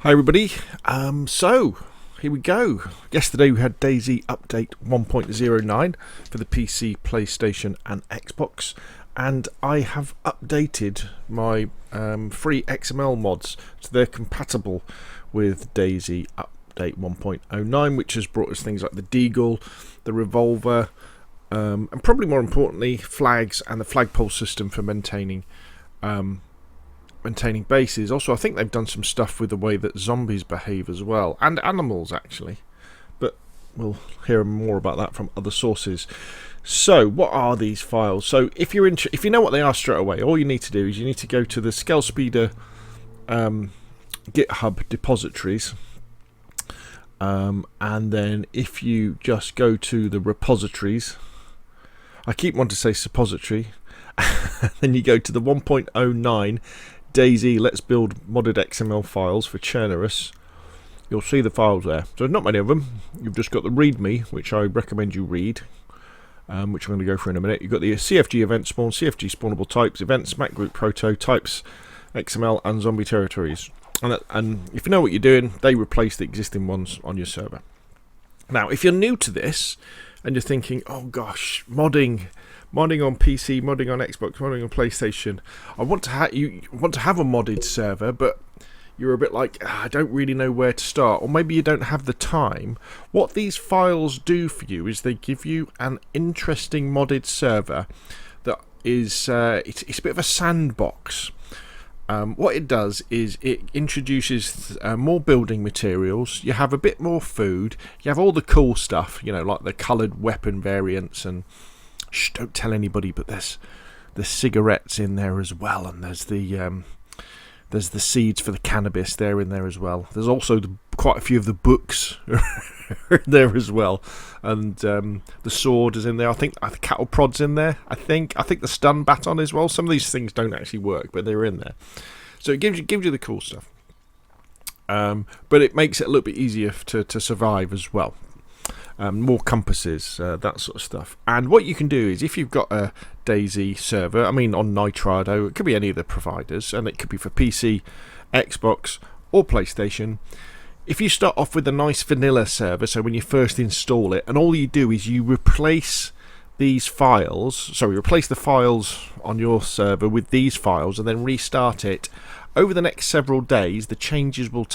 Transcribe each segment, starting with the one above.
Hi everybody, so here we go. Yesterday we had DayZ update 1.09 for the PC, PlayStation and Xbox, and I have updated my free XML mods so they're compatible with DayZ update 1.09, which has brought us things like the Deagle, the Revolver, and probably more importantly flags and the flagpole system for maintaining bases. Also, I think they've done some stuff with the way that zombies behave as well, and animals actually, but we'll hear more about that from other sources. So what are these files? So if you know what they are straight away, all you need to do is you need to go to the ScaleSpeeder GitHub depositories, and then if you just go to the repositories, I keep wanting to say suppository, then you go to the 1.09 DayZ Let's Build Modded XML files for Chernarus. You'll see the files there. So not many of them. You've just got the README, which I recommend you read, which I'm going to go through in a minute. You've got the CFG event spawn, CFG spawnable types, events, Mac group proto, types, XML, and zombie territories. And if you know what you're doing, they replace the existing ones on your server. Now, if you're new to this and you're thinking, oh gosh, modding on PC, modding on Xbox, modding on PlayStation, you want to have a modded server, but you're a bit like, I don't really know where to start, or maybe you don't have the time. What these files do for you is they give you an interesting modded server that is it's a bit of a sandbox. What it does is it introduces more building materials. You have a bit more food. You have all the cool stuff, like the coloured weapon variants and don't tell anybody, but there's cigarettes in there as well, and there's the seeds for the cannabis, they're in there as well. There's also quite a few of the books there as well, and the sword is in there. I think the cattle prod's in there. I think the stun baton as well. Some of these things don't actually work, but they're in there. So it gives you the cool stuff, but it makes it a little bit easier to survive as well. More compasses, that sort of stuff. And what you can do is, if you've got a DayZ server, on Nitrado, it could be any of the providers, and it could be for PC, Xbox, or PlayStation. If you start off with a nice vanilla server, so when you first install it, and all you do is you replace the files on your server with these files, and then restart it. Over the next several days, the changes will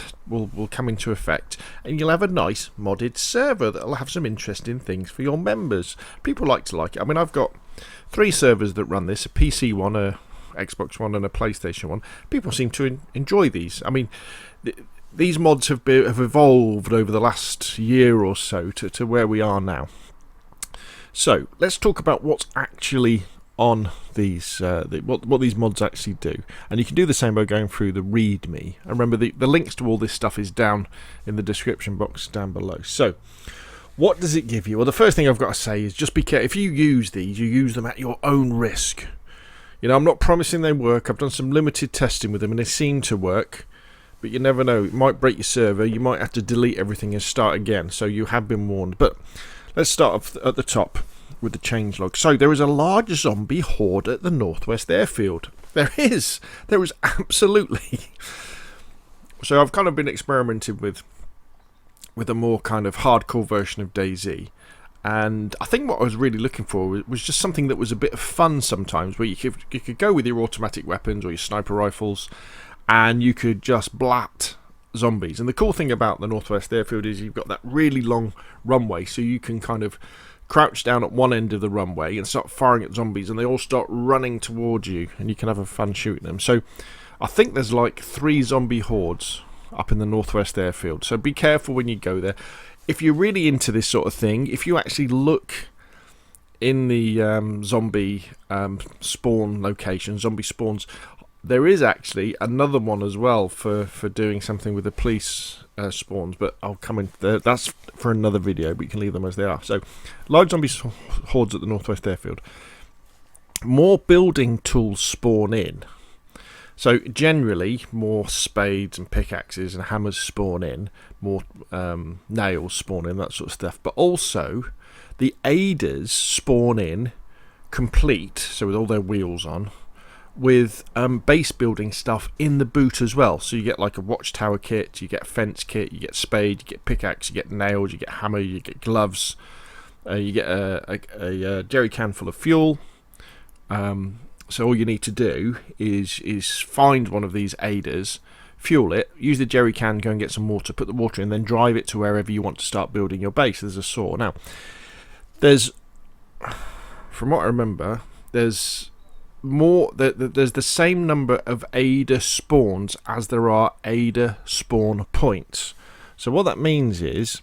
come into effect, and you'll have a nice modded server that'll have some interesting things for your members. People like it. I've got 3 servers that run this: a PC one, a Xbox one, and a PlayStation one. People seem to enjoy these. These mods have evolved over the last year or so to where we are now. So let's talk about what's actually on these, what these mods actually do, and you can do the same by going through the README. And remember, the links to all this stuff is down in the description box down below. So what does it give you? Well, the first thing I've got to say is just be careful. If you use these, you use them at your own risk. I'm not promising they work. I've done some limited testing with them and they seem to work, but you never know. It might break your server. You might have to delete everything and start again, so you have been warned. But let's start off at the top with the changelog. So there is a large zombie horde at the Northwest Airfield. There is absolutely. So I've kind of been experimenting with a more kind of hardcore version of DayZ, and I think what I was really looking for was just something that was a bit of fun sometimes, where you could go with your automatic weapons or your sniper rifles, and you could just blat zombies. And the cool thing about the Northwest Airfield is you've got that really long runway, so you can kind of crouch down at one end of the runway and start firing at zombies, and they all start running towards you, and you can have a fun shooting them. So I think there's like 3 zombie hordes up in the Northwest Airfield, so be careful when you go there. If you're really into this sort of thing, if you actually look in the zombie spawn location, zombie spawns, there is actually another one as well for doing something with the police spawns, but I'll come into there. That's for another video, but you can leave them as they are. So large zombie hordes at the Northwest Airfield. More building tools spawn in. So generally more spades and pickaxes and hammers spawn in, more nails spawn in, that sort of stuff. But also the aiders spawn in complete, so with all their wheels on, with base building stuff in the boot as well. So you get like a watchtower kit, you get a fence kit, you get spade, you get pickaxe, you get nails, you get hammer, you get gloves, you get a jerry can full of fuel. So all you need to do is find one of these aiders, fuel it, use the jerry can, go and get some water, put the water in, then drive it to wherever you want to start building your base. There's a saw. Now, from what I remember, there's the same number of aider spawns as there are aider spawn points. So what that means is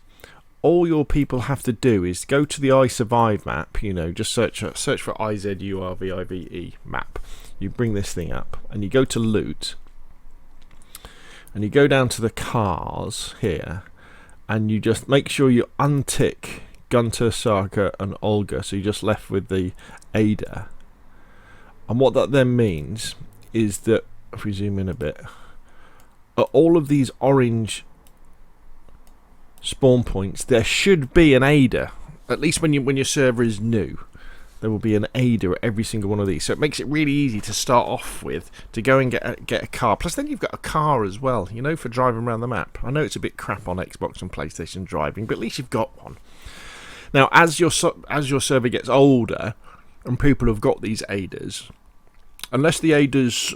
all your people have to do is go to the iSurvive map, just search for IZURVIVE map. You bring this thing up and you go to loot and you go down to the cars here and you just make sure you untick Gunter, Sarka and Olga, so you're just left with the aider. And what that then means is that, if we zoom in a bit, all of these orange spawn points, there should be an aider. At least when your server is new, there will be an aider at every single one of these. So it makes it really easy to start off with, to go and get a car. Plus then you've got a car as well, for driving around the map. I know it's a bit crap on Xbox and PlayStation driving, but at least you've got one. Now, as your server gets older and people have got these aiders, unless the aiders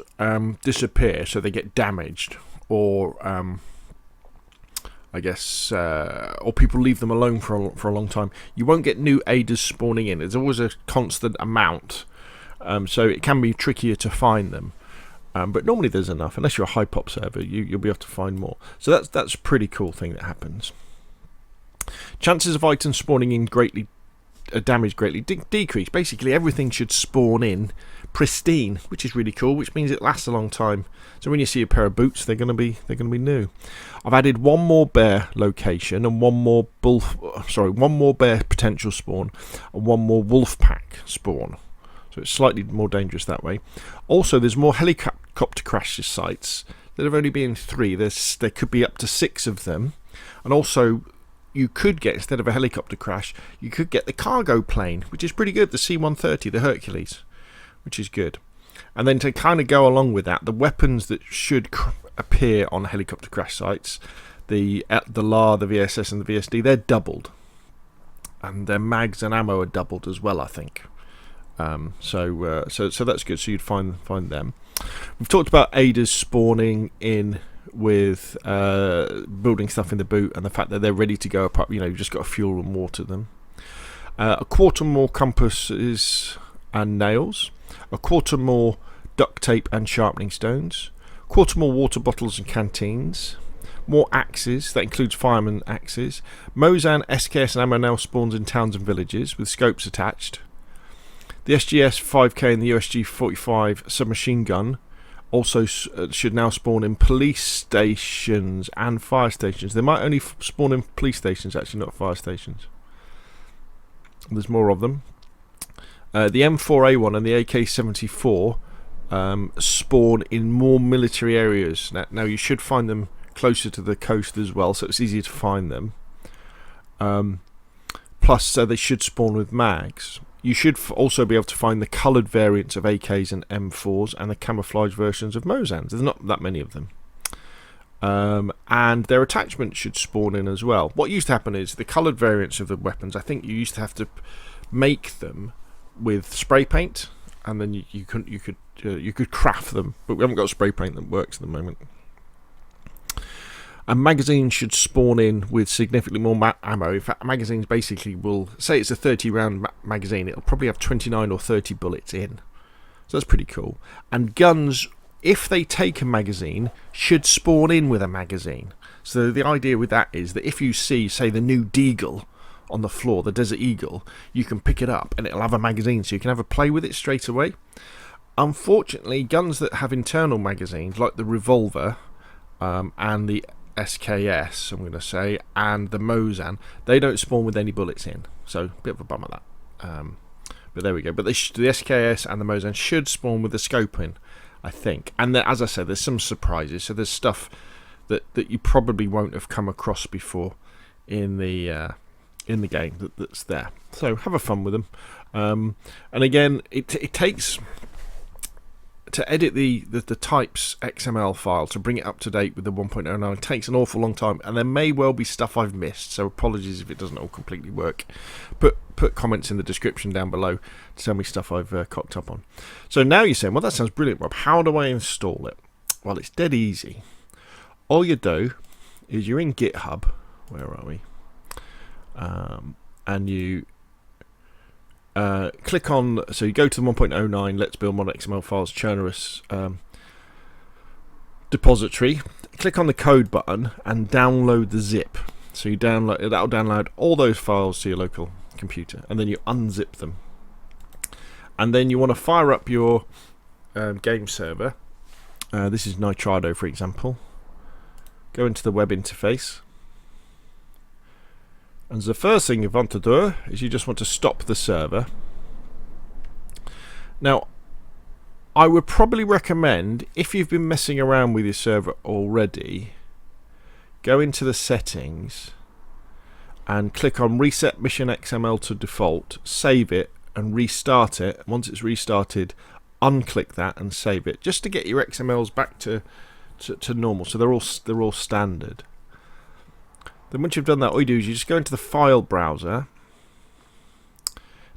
disappear, so they get damaged, or or people leave them alone for a long time, you won't get new aiders spawning in. There's always a constant amount, so it can be trickier to find them. But normally there's enough. Unless you're a high pop server, you'll be able to find more. So that's a pretty cool thing that happens. Chances of items spawning in damage greatly decrease. Basically, everything should spawn in pristine, which is really cool, which means it lasts a long time. So when you see a pair of boots, they're gonna be new. I've added one more bear location and one more bear potential spawn and one more wolf pack spawn. So it's slightly more dangerous that way. Also, there's more helicopter crash sites. There have only been 3. There could be up to 6 of them, and also you could get, instead of a helicopter crash, you could get the cargo plane, which is pretty good, the C-130, the Hercules, which is good. And then to kind of go along with that, the weapons that should appear on helicopter crash sites, the LAR, the VSS and the VSD, they're doubled. And their mags and ammo are doubled as well, I think. So that's good, so you'd find them. We've talked about aiders spawning in with building stuff in the boot and the fact that they're ready to go apart. You've just got to fuel and water them. A quarter more compasses and nails, a quarter more duct tape and sharpening stones, a quarter more water bottles and canteens, more axes, that includes fireman axes. Mosan, SKS and ammo now spawns in towns and villages with scopes attached. The SGS 5K and the USG 45 submachine gun also should now spawn in police stations and fire stations. They might only spawn in police stations, actually, not fire stations. There's more of them. The M4A1 and the AK-74 spawn in more military areas. Now you should find them closer to the coast as well, so it's easier to find them. Plus, they should spawn with mags. You should also be able to find the coloured variants of AKs and M4s and the camouflage versions of Mosans. There's not that many of them. And their attachments should spawn in as well. What used to happen is the coloured variants of the weapons, I think you used to have to make them with spray paint, and then you could craft them, but we haven't got spray paint that works at the moment. A magazine should spawn in with significantly more ammo. In fact, magazines basically will say it's a 30 round magazine, it'll probably have 29 or 30 bullets in, so that's pretty cool. And guns, if they take a magazine, should spawn in with a magazine. So the idea with that is that if you see, say, the new Deagle on the floor, the Desert Eagle, you can pick it up and it'll have a magazine, so you can have a play with it straight away. Unfortunately, guns that have internal magazines, like the revolver and the SKS, I'm going to say, and the Mosan, they don't spawn with any bullets in, so a bit of a bummer that. But there we go. But the SKS and the Mosan should spawn with the scope in, I think. And as I said, there's some surprises, so there's stuff that you probably won't have come across before in the game that's there. So have a fun with them. And again, it takes to edit the types XML file to bring it up to date with the 1.09 takes an awful long time, and there may well be stuff I've missed, so apologies if it doesn't all completely work. Put comments in the description down below to tell me stuff I've cocked up on. So now you're saying, well, that sounds brilliant, Rob. How do I install it? Well, it's dead easy. All you do is you're in GitHub. Where are we? And you click on, so you go to the 1.09 Let's Build Mod XML Files Chernarus depository. Click on the code button and download the zip. So you download, that'll download all those files to your local computer, and then you unzip them. And then you want to fire up your game server. This is Nitrado, for example. Go into the web interface. And the first thing you want to do is you just want to stop the server. Now, I would probably recommend, if you've been messing around with your server already, go into the settings and click on Reset Mission XML to Default, save it and restart it. Once it's restarted, unclick that and save it, just to get your XMLs back to normal, so they're all standard. Then once you've done that, all you do is you just go into the file browser,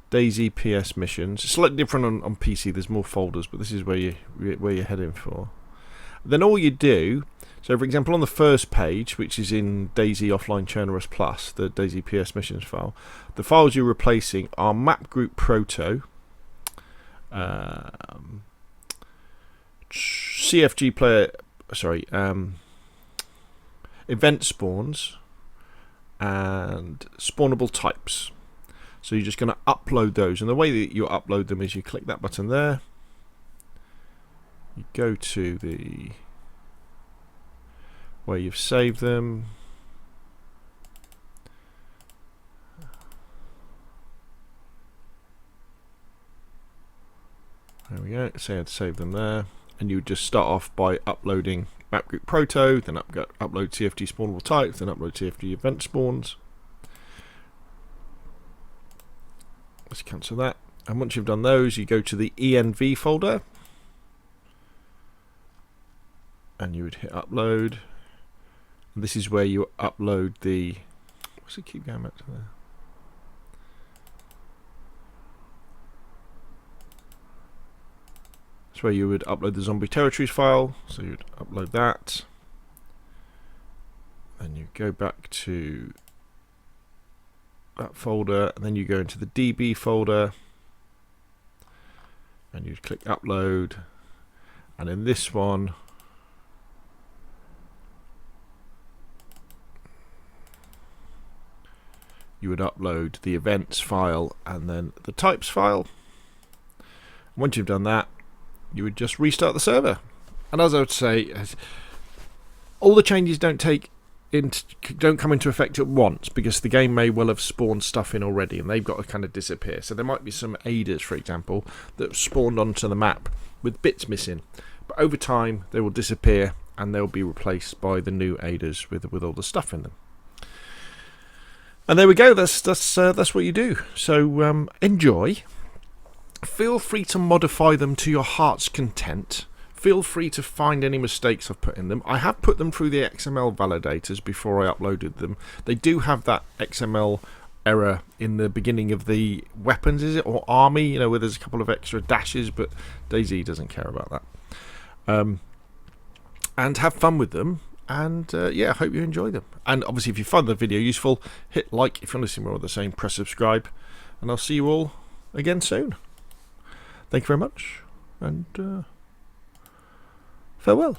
DayZ PS missions. It's slightly different on PC. There's more folders, but this is where you're heading for. Then all you do, so for example, on the first page, which is in DayZ Offline Chernarus Plus, the DayZ PS missions file, the files you're replacing are map group proto, CFG player, sorry, event spawns, and spawnable types. So you're just going to upload those, and the way that you upload them is you click that button there, you go to the where you've saved them, there we go, say I'd save them there, and you would just start off by uploading map group proto, then upload CFG spawnable types, then upload CFG event spawns. Let's cancel that. And once you've done those, you go to the env folder and you would hit upload. And this is where you upload the, what's it keep going back to there? That's where you would upload the zombie territories file, so you'd upload that. Then you go back to that folder, and then you go into the DB folder, and you'd click upload, and in this one you would upload the events file and then the types file. Once you've done that, you would just restart the server. And as I would say, all the changes don't come into effect at once, because the game may well have spawned stuff in already and they've got to kind of disappear. So there might be some aiders, for example, that have spawned onto the map with bits missing, but over time they will disappear and they'll be replaced by the new aiders with all the stuff in them. And there we go. That's what you do. So enjoy. Feel free to modify them to your heart's content. Feel free to find any mistakes I've put in them. I have put them through the XML validators before I uploaded them. They do have that XML error in the beginning of the weapons, is it? Or army, you know, where there's a couple of extra dashes, but DayZ doesn't care about that. And have fun with them. And yeah, I hope you enjoy them. And obviously, if you find the video useful, hit like. If you want to see more of the same, press subscribe. And I'll see you all again soon. Thank you very much. And farewell.